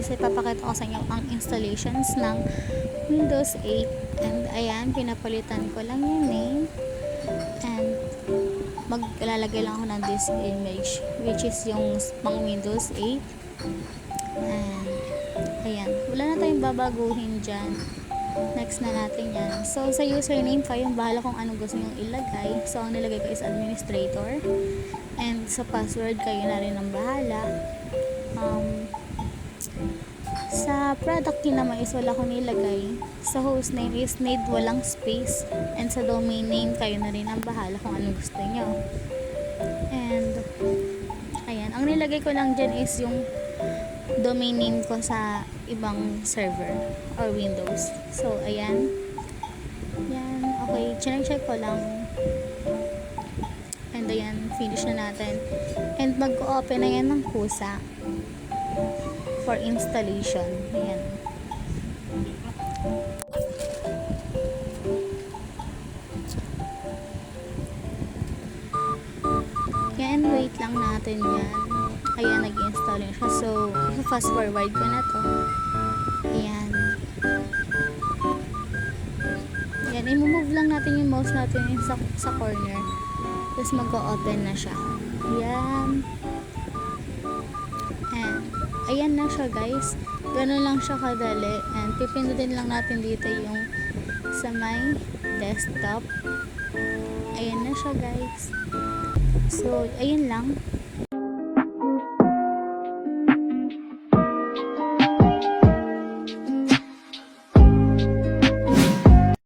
is ipapakita ko sa inyo ang installations ng Windows 8. And ayan, pinapalitan ko lang yung name. And maglalagay lang ako ng this image, which is yung pang Windows 8. And ayan, wala na tayong babaguhin dyan. Next na natin yan. So sa username, kayong bahala kung anong gusto nyo ilagay. So ang nilagay ko is administrator. And sa password, kayo na rin ang bahala. Sa product key naman is wala akong nilagay. Sa hostname is need walang space. And sa domain name, kayo na rin ang bahala kung anong gusto nyo. And ayan, ang nilagay ko lang dyan is yung domain name ko sa ibang server or Windows. So ayan, yan, okay, check ko lang. And ayan, finish na natin. And mag-open na yan ng kusa for installation. Ayan. Yan, wait lang natin yan. Ayan, nag-install yun siya. So, fast forward ko na to. Ayan. Ayan, i-move lang natin yung mouse natin sa corner. Tapos mag-open na siya. Ayan. And, ayan na siya guys. Ganun lang siya kadali. And, pipindutin lang natin dito yung sa my desktop. Ayan na siya guys. So, ayun lang.